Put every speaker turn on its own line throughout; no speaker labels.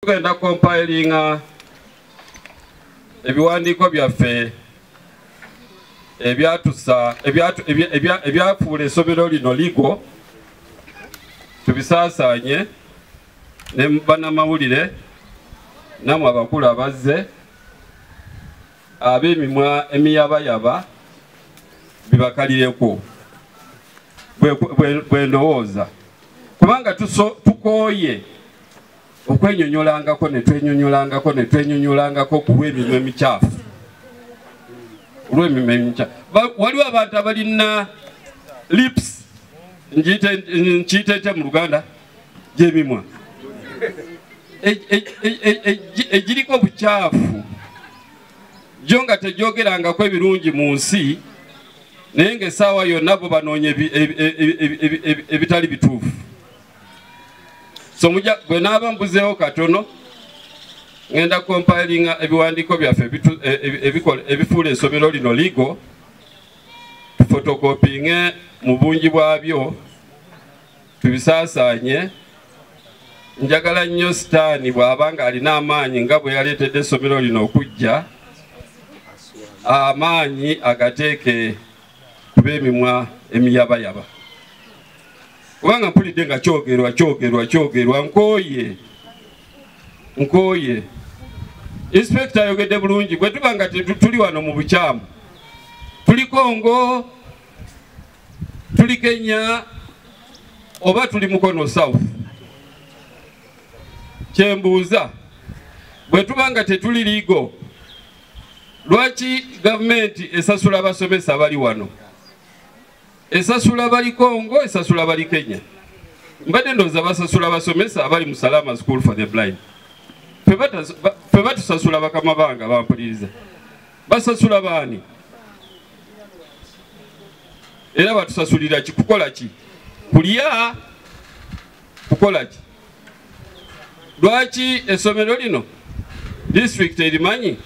Tugenda compilinga ebiwandiiko byaffe ebyafuula essomero lino ligo tubisaasaanye ne bannamawulire namwe abakulu abazze ab'emimwa emiyabayaba bibakalireko bwe ndowooza kubanga tukooye okwenyonyolangako netwenyonyolangako ku lw'emimwa emikyafu waliwo abantu abalina lips nkiyite mu Luganda gy'emimwa egiriko obukyafu gyo nga tegyogerangako ebirungi mu nsi naye ng'essaawa yonna bo banoonya ebitali bituufu. So bwe naaba mbuzeewo katono ngenda compilinga ebiwandiiko byaffe ebifuula essomero lino ligo tufotokopinge mu bungi bwabyo tubisaasaanye. Njagala nnyo sitaani bw'abanga alina amaanyi nga bwe yaleetedde essomero lino okujja amaanyi agateeke ku b'emimwa emiyabayaba kubanga mpulidde nga kyogerwa nkooye inspector ayogedde bulungi bwe tuba nga tuli wano mu bukyamu tuli Kongo tuli Kenya oba tuli Mukono South kyembuuza bwe tuba nga tetuli ligo lwaki gavumenti esasula abasomesa abali wano esasula bali Kongo esasula bali Kenya mbadde ndowooza basasula abasomesa abali mu Salama School for the Blind fe batusasula bakama bange bampuliriza basasula baani era batusasulira ki kukola ki kulya kukola ki lwaki essomero lino district erimanyi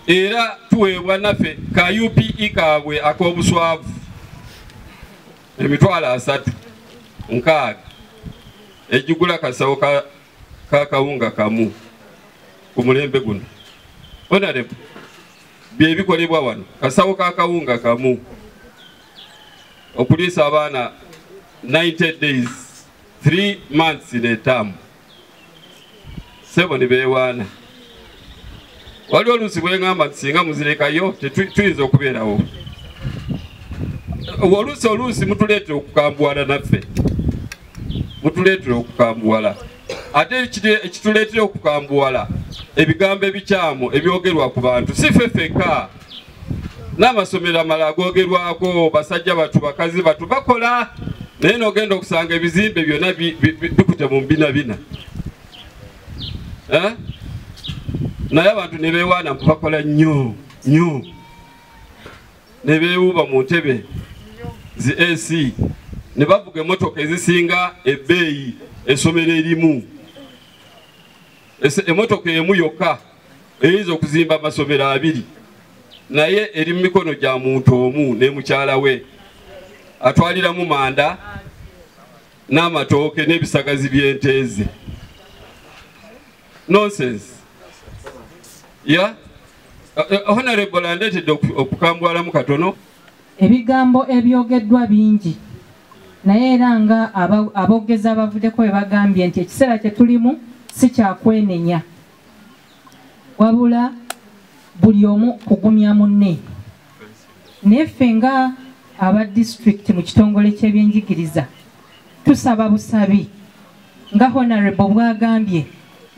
era tuweebwa naffe ka UPE kaabwe ak'obuswavu $360 ejjugula kasawo ka kawunga kamu ku mulembe guno honorable bye bikolebwa wano kasawo ka kawunga kamu okuliisa abaana 90 days 3 months in a term sebo ne beewaana waliwo oluusi bwengamba nti singa muzirekayo tetuyinza okubeerawo oluusi mutuleetera okukambuwala naffe mutuleetera okukambuwala ate ekituleetera okukambuwala ebigambo ebikyamu ebyogerwa ku bantu si ffeka n'amasomero amala agoogerwako basajja batu bakazi batu bakola naye n'ogenda okusanga ebizimbe byonna bikute mu mbinabina naye abantu ne beewaana bakola nnyo ne beewuuba mu ntebe zi AC ne bavuga emmotoka ezisinga ebbeeyi essomero erimu emmotoka emu yokka eyinza okuzimba amasomero 2 naye eri mu mikono gya muntu omu ne mukyala we atwaliramu manda n'amatooke n'ebisagazi by'enteeze nonsense honorable andeetedde okukambwalamu katono
ebigambo ebyogeddwa bingi naye era nga aboogezi abavuddeko bwe bagambye nti ekiseera kye tulimu si kyakwenenya wabula buli omu kugumya munne naye ffe nga aba disitulikiti mu kitongole ky'ebyenjigiriza tusaba busabi nga honorable bwagambye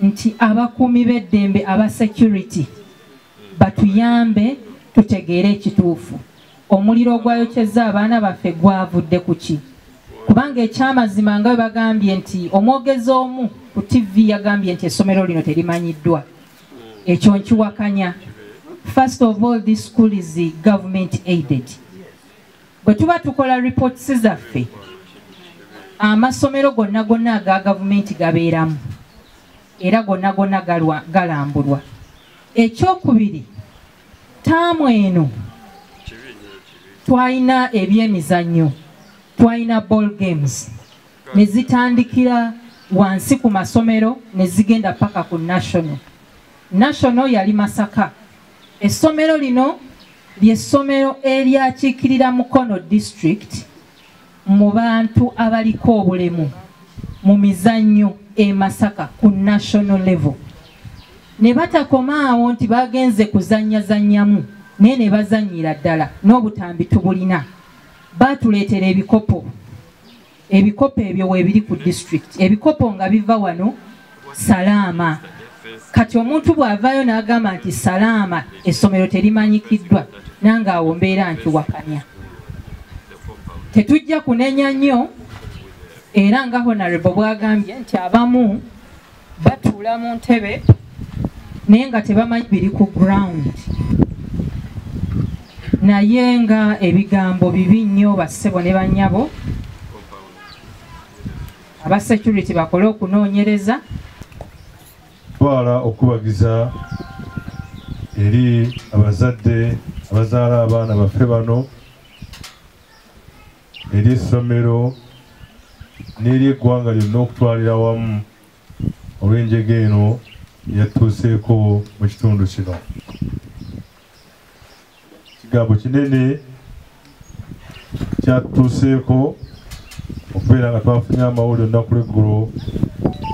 nti abakuumi b'eddembe aba security batuyambe tutegeere ekituufu omuliro ogwayokyezza abaana baffe gwavudde ku ki kubanga ekyamazima nga bwe bagambye nti omwogezi omu ku TV yagambye nti essomero lino terimanyiddwa ekyo nkiwakanya. First of all, this school is government aided. Bwe tuba tukola reports zaffe amasomero gonna aga gavumenti gabeeramu era gonna galambulwa. Ekyokubiri, taamu eno twalina ebyemizannyo, twalina ball games ne zitandikira wansi ku masomero ne zigenda paka ku national yali Masaka. Essomero lino ly'essomero eryakiikirira Mukono district mu bantu abaliko obulemu mu mizannyo e Masaka ku national level. Ne batakoma awo nti bagenze kuzannyazannyamu naye ne bazannyira ddala n'obutambi tubulina. Baatuleetera ebikopo ebyo weebiri ku district, ebikopo nga biva wano Salaama. Kati omuntu bw'avaayo n'agamba nti Salaama essomero terimanyikiddwa, nange awo mbeera nti wakanya. Tetujja kunenya nnyo, era nga Honorable bw'agambye nti abamu batuula mu ntebe naye nga tebamanyi biri ku ground. Naye nga ebigambo bibi nnyo bassebo ne bannyabo, aba security bakole okunoonyereza.
Twala okubagiza eri abazadde abazaala abaana baffe bano, eri essomero n'eri eggwanga lyonna okutwalira wamu olw'enjega eno yatuuseeko mu kitundu kino. Kigambo kinene kyatuuseeko okubeera nga twafunye amawulire olunaku lw'eggulo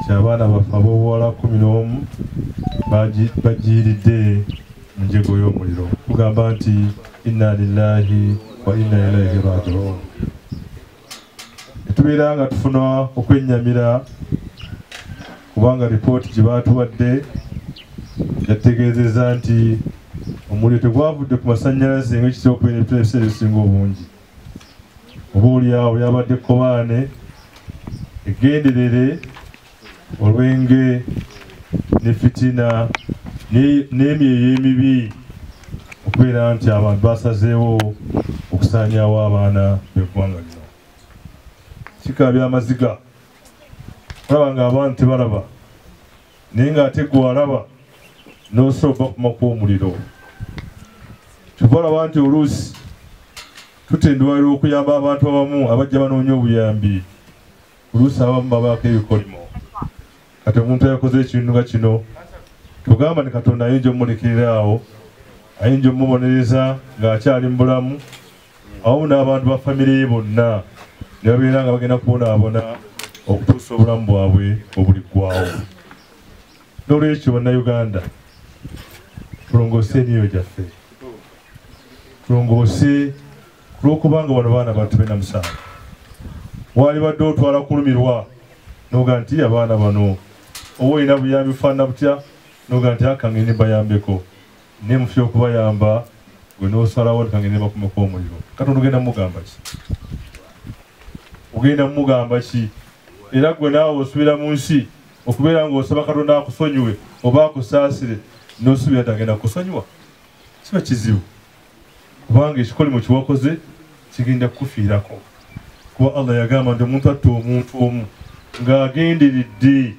ky'abaana baffe ab'obuwala 11 bajiiridde mu njego y'omuliro. Tugamba nti inna lillahi wa inna ilaihi raaji'uun. Tubeera nga tufuna okwennyamira kubanga ripooti gye baatuwadde yategeezezza nti omuliro tegwavudde ku masannyalaze ng'ekitera okubeera ebiseera ebisinga obungi. Oboolyawo yabadde kkobaane egenderere olw'enge ne fitina n'emyeyo emibi okubeera nti abantu basazeewo okusaanyaawo abaana b'eggwanga lino. Kikaabya amaziga olaba nga abantu tebalaba naye ng'ate gwe walaba n'osobola bakumako omuliro. Kyova olaba nti oluusi tutendewalira okuyamba abantu abamu abajja banoonya obuyambi, oluusi abamu babaako ebikolimo. Kati omuntu ayakoze ekintu nga kino tugamba ne Katonda ayinza omumulekerera awo, ayinza omumubonereza ng'akyali mu bulamu awamu n'abantu ba famire ye bonna ne babeera nga bagenda kubonaabona okutuusa obulamu bwabwe obuliggwawo. N'olwekyo bannayuganda tulongoose eniyo gyaffe, tulongoose olw'okubanga bano baana bantu bena musango. Wali badde otwala kulumirwa noga nti abaana bano oba olina buyambi bufaanana butya, noga nti akangende bayambeko ne mufye okubayamba gwe n'osalawo nkangende bakumeko omuliro. Katonda ogenda mugamba ki? Ogenda mugamba ki? Era gwe naawe osubira mu nsi okubeera ng'osaba Katonda akusonyiwe oba akusaasire n'osubira nti agenda kusonyiwa, kiba kizibu kubanga ekikolimo kiwakoze kigenda kukufiirako. Kuba Allah yagamba nti omuntu atta omuntu omu ng'agenderedde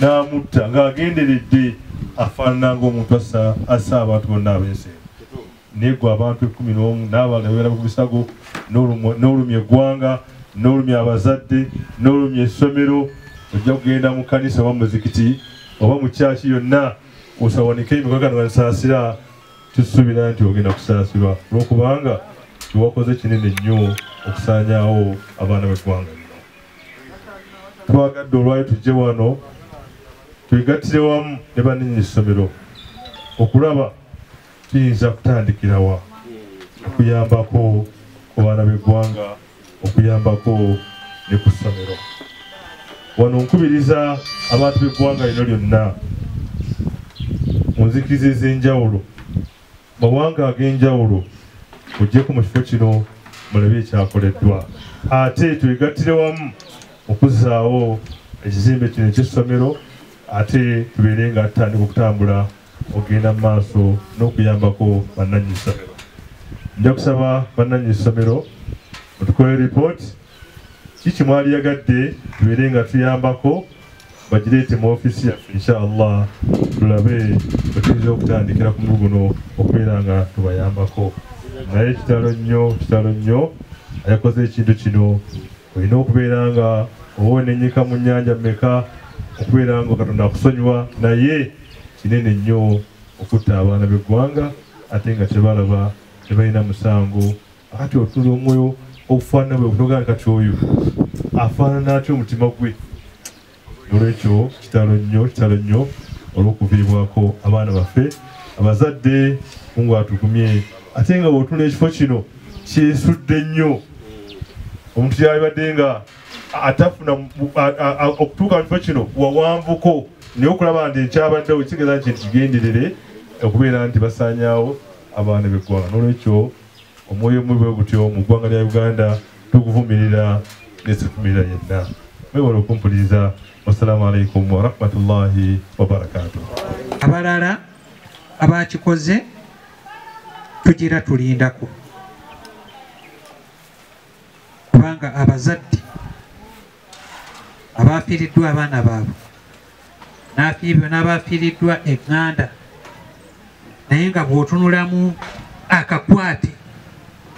n'amutta, ng'agenderedde afaanana ng'omuntu assa abantu bonna ab'ensi. Naye gwe abantu 11 n'abalala beera ku bisago n'olumya eggwanga, n'olumya abazadde, n'olumya essomero, ojja kugenda mu kkanisa oba muzikiti oba mu kyaki yonna osawanike emikono nga nsaasira, tusuubira nti ogenda kusaasirwa olw'okubanga kiwakoze kinene nnyo okusaanyaawo abaana b'eggwanga lino. Twagadde olwayo tujje wano twegattire wamu ne banninyi essomero okulaba tuyinza kutandikirawa okuyambako ku baana b'eggwanga, okuyambako ne ku ssomero. Wano nkubiriza abantu b'eggwanga lino lyonna mu nzikiriza ez'enjawulo, mawanga ag'enjawulo, muggyeko mu kifo kino mulabe ekyakoleddwa, ate twegattire wamu okuzzaawo ekizimbe kino eky'essomero, ate tubeere nga tutandika okutambula ogenda mu maaso n'okuyambako bannannyini ssomero. Nja kusaba bannannyini ssomero mutukole ripooti kiki mwaliyagadde tubeere nga tuyambako, bagireete mu ofiisi yaffe inshallah, tulabe bwe tuyinza okutandikira ku mulugu guno okubeera nga tubayambako. Naye kitalo nnyo ayakoze ekintu kino olina okubeera nga owonenyeka mu nnyanja mmeka okubeera nga Katonda akusonyiwa naye kinene nnyo okutta abaana b'eggwanga ate nga tebalaba tebalina musango akati otunula omwoyo okufaanana bwe kutogaa kati oyo afaanana atya omutima gwe olwekyo kitalo nnyo olw'okuviibwako abaana baffe abazadde mungu atugumye ate nga bw'otunula ekifo kino kyesudde nnyo omuntu kyalibadde nga atafuna okutuuka mu kifo kino wawanvuko naye okulaba nti ekyabaddewo kitegeeza nti kigenderere okubeera nti basaanyaawo abaana b'eggwanga n'olwekyo omwoyo mubi bwe gutyo mu ggwanga lya Uganda tuguvumirira nesitumirira yenna mwewala okumpuliriza. Wassalamu alaikum warahmatullahi wabarakatuh.
Abalala abakikoze tugira tulindako kubanga abazadde abafiiriddwa abaana baabwe n'abafiiriddwa eŋŋanda naye nga bw'otunulamu akakwate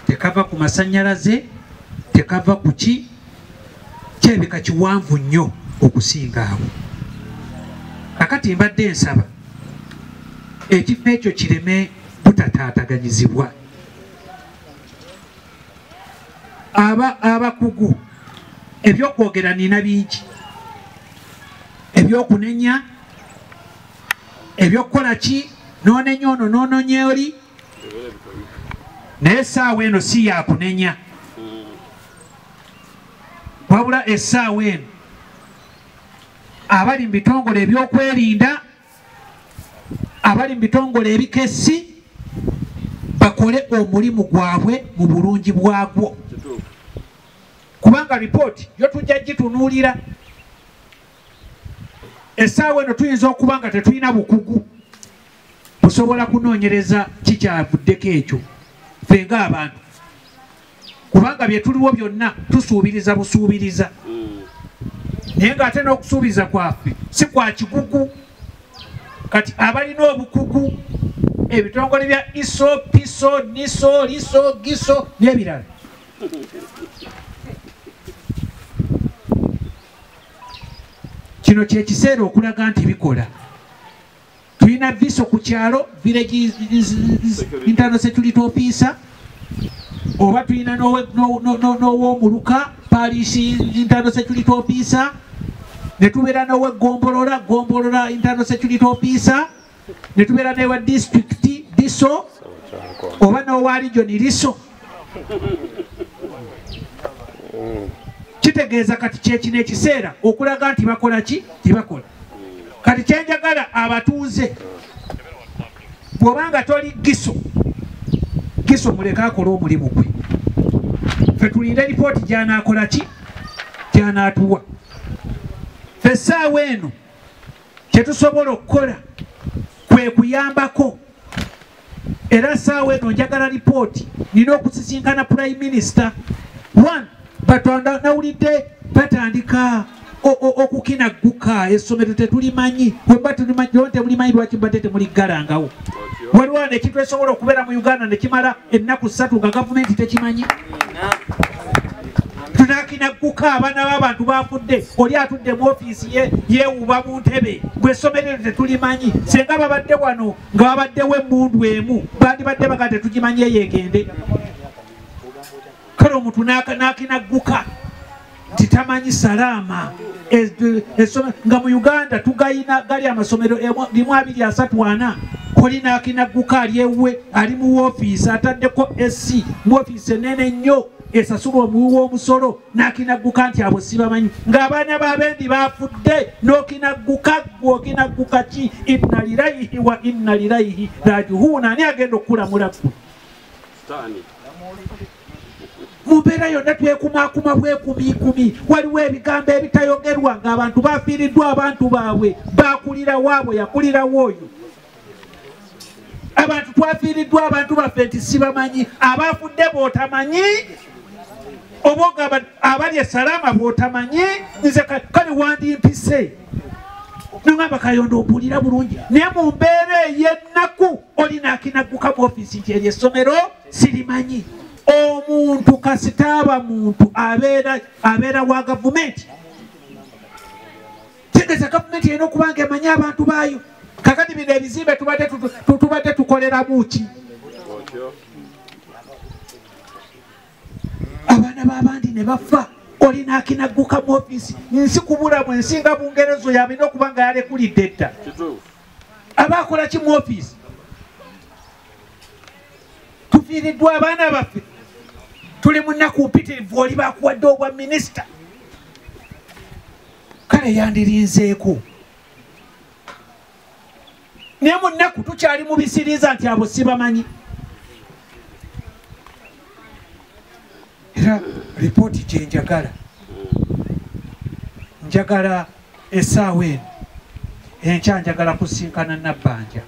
tekava ku masannyalaze tekava ku kyebika kiwanvu nnyo okusinga awo. Kakati mbadde nsaba ekifo ekyo kireme butataataganyizibwa. Abakugu ebyokwogera nina bingi, ebyokunenya, ebyokukola ki noonenya ono noononya oli, naye essaawa eno si yakunenya wabula essaawa eno abali mu bitongole ebyokwerinda, abali mu bitongole ebikessi bakole omulimu gwabwe mu bulungi bwagwo, kubanga ripooti yo tujja gitunuulira. Essaawa eno tuyinza okuba nga tetulina bukugu busobola kunoonyereza kikyavuddeko ekyo ffe ng'abantu, kubanga bye tuliwo byonna tusuubiriza busuubiriza, naye ng'ate n'okusuubiriza kwaffe si kwa kigugu. Kati abalina obukugu ebitongole bya iso piso niso liso giso n'ebirala kino kyekiseera okulaga nti bikola. Tulina viso ku kyalo village internal security officer, oba tulina n'ow'omuluka parish internal security officer, ne tubeera n'ow'egombolola internal security officer, ne tubeera n'ewa district diso oba n'owa region liso. Kitegeeza kati kyekino ekiseera okulaga nti bakola ki tibakola. Kati kyenjagala abatuuze, bw'obanga toli giso muleke akola omulimu gwe, ffe tulinde lipooti gy'anaakola ki gy'anaatuwa. Ffe essaawa eno kyetusobola okukola kwe kuyambako, era essaawa eno njagala lipooti nina okusisinkana Prime Minister. Batonda nawulidde batandika okukinagguka essomero tetulimanyi, weba temulimanyi lwaki badde temuliggalangawo. Waliwo ekintu esobola okubeera mu Uganda ne kimala ennaku 3 nga gavumenti tekimanyi. Tunakinagguka, abaana b'abantu bafudde, oli atudde mu ofiisi yeewuuba mu ntebe, gwe essomero tetulimanyi. Senga babadde wano nga babaddewo emmundu emu bandibadde baga tetugimanyi eyegende. Kale omuntu n'akinagguka nti tamanyi salaama. Nga mu Uganda tugayina gali amasomero 1, 2, 3, 4, oli n'akinagguka ali ewuwe ali mu ofiisi ataddeko SC mu ofiisi enene nnyo esasula omuwi w'omusolo, n'akinagguka nti abo sibamanyi. Ng'abaana b'abendi bafudde n'okinagguka gw'okinagguka ki? Inna lillahi wa inna ilaihi raaji'uun. Ani agenda okukulamula ggwe? Mu mbeera yonna twekumaakuma bwekumiikumi, waliwo ebigambo ebitayogerwa ng'abantu bafiiriddwa abantu baabwe, baakulirawo abo yakulirawo oyo. Abantu twafiiriddwa abantu baffe nti sibamanyi, abafudde b'otamanyi, oba abali esalaama bw'otamanyi. Nze kale wandimpise nongamba Kayondo ompulira bulungi, naye mu mbeera ey'ennaku oli n'akinagguka mu ofiisi nti eryo essomero sirimanyi. Omuntu kasitaaba muntu abeera wa gavumenti kitegeeza gavumenti erina okuba nga emanyi abantu baayo. Kakati bino ebizimbe tubadde tukoleramu ki? Abaana b'abandi ne bafa. Olina akinagguka mu ofiisi nsi kubulamu ensinga bungerezo yalina okuba nga yalekulidde edda. Aba akola ki mu ofiisi? Tufiiriddwa abaana baffe. Tuli mu nnaku mpitirivu oli bakuwadde obwa minisita. Kale yandirinzeeko. Naye mu nnaku tukyali mu bisiriiza nti abo sibamanyi. Era ripooti gye njagala. Njagala essaawa eno. Enkya njagala kusinkana Nabbanja,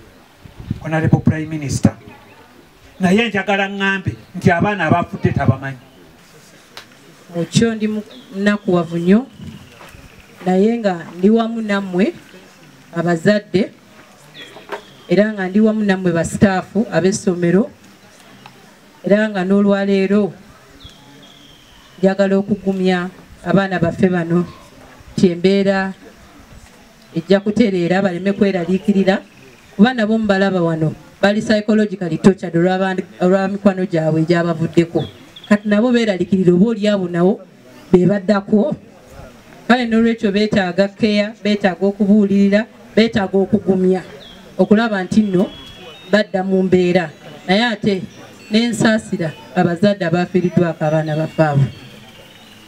Honorable Prime Minister. Naye njagala ŋŋambe nti abaana abafudde tabamanyi.
Ekyo ndi munakuwavu nnyo, naye nga ndi wamu nammwe abazadde era nga ndi wamu nammwe basitaafu ab'essomero era nga n'olwaleero njagala okugumya abaana baffe bano nti embeera ejja kutereera baleme kweraliikirira kuba nabo mubalaba wano bali psychologically tortured olwa mikwano gyabwe egyabavuddeko. Kati nabo beeraliikirira oba oliabo nawo bebaddako. Kale n'olwekyo beetaaga keya, beetaaga okubuulirira, beetaaga okugumya okulaba nti nno badda mu mbeera. Naye ate n'ensaasira abazadde abaafiiriddwako abaana baffe abo.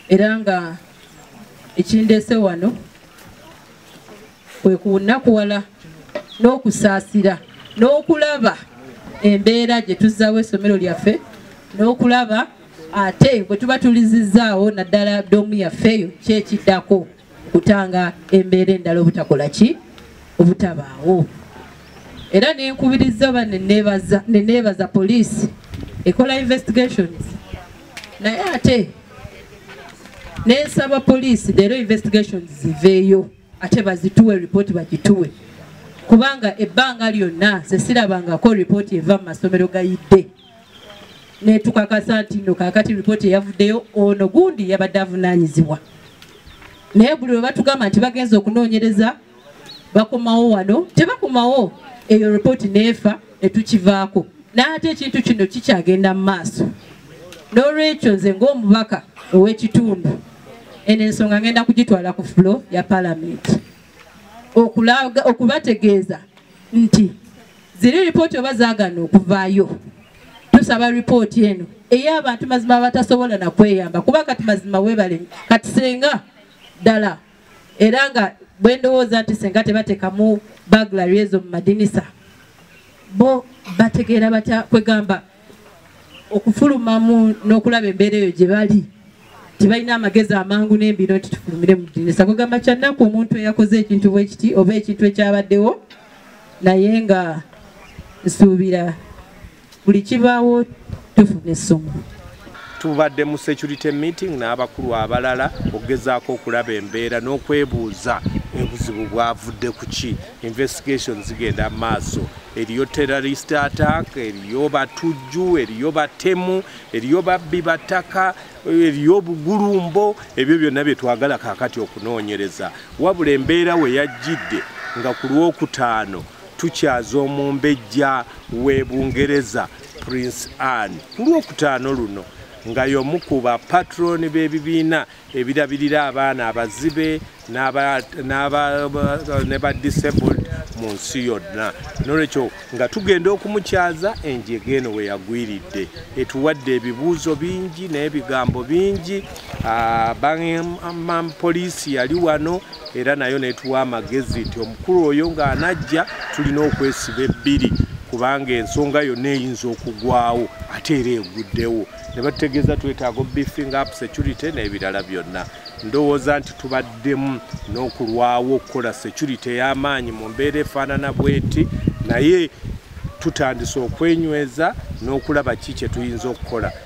Era nga ekindeese wano kwe kunakuwala n'okusaasira n'okulaba embeera gye tuzzaawo essomero lyaffe n'okulaba ate bwe tuba tulizizzaawo naddala doomu yaffeeyo kyekiddako kutanga embeera endala obutakola ki obutabaawo. Era nenkubiriza oba neneebaza poliisi ekola investigations naye ate nensaba poliisi leero investigations ziveeyo ate bazituwe ripooti bagituwe kubanga ebbanga lyonna sesirabangako ripooti eva mu masomero gayidde netukakasa nti nno kakati ripooti eyavuddeyo ono gundi yabadde avunaanyizibwa. Naye buli lwe batugamba nti bagenza okunoonyereza bakomawo wano tebakomawo, eyo ripooti neefa netukivaako n'ate ekintu kino kikyagenda mu maaso. N'olwekyo nze ng'omubaka ow'ekitundu eno ensonga ngenda kugitwala ku fulo ya paalamenti okubategeeza nti ziri ripooti oba zaagana okuvaayo. Tusaba ripooti eno ey'abantu mazima abatasobola na kweyamba kuba kati mazima weebale kati senga ddala era nga bwe ndowooza nti senga tebateekamu bagulary ezo mu madinisa bo bategeera batya kwegamba okufulumamu n'okulaba embeera eyo gye bali tibalina amagezi amangu n'embiro nti tufulumire mu dinisa. Kugamba kyannaku omuntu eyakoze ekintu bwe kiti oba ekintu ekyabaddewo naye nga nsuubira buli kibaawo tufuna essomo.
Tubadde mu security meeting n'abakulu abalala okugezaako okulaba embeera n'okwebuuza obuzibu bwavudde ku ki. Investigations zigenda maaso. Eriyo terrorist attack, eriyo batujju, eriyo batemu, eriyo babbi bataka, eriyo obugulumbo. Ebyo byonna bye twagala kaakati okunoonyereza. Wabula embeera we yajjidde nga ku Lwokutaano tukyaza omumbejja w'e Bungereza Prince Anne. Ku Lwokutaano luno nga y'omu ku bapatroni b'ebibiina ebirabirira abaana abazibe ne ba disabled mu nsi yonna. N'olwekyo nga tugenda okumukyaza enjega eno we yagwiridde etuwadde ebibuuzo bingi n'ebigambo bingi. Poliisi yali wano era nayo netuwa amagezi nti omukulu oyo ng'anajja tulina okwesiba ebbiri kubanga ensonga yonna eyinza okugwawo ate era eguddewo. Ne batutegeeza twetaaga beefing up security n'ebirala byonna. Ndowooza nti tubaddemu n'okulwawo okukola security ey'amaanyi mu mbeera efaanana bweti, naye tutandise okwenyweza n'okulaba ki kye tuyinza okukola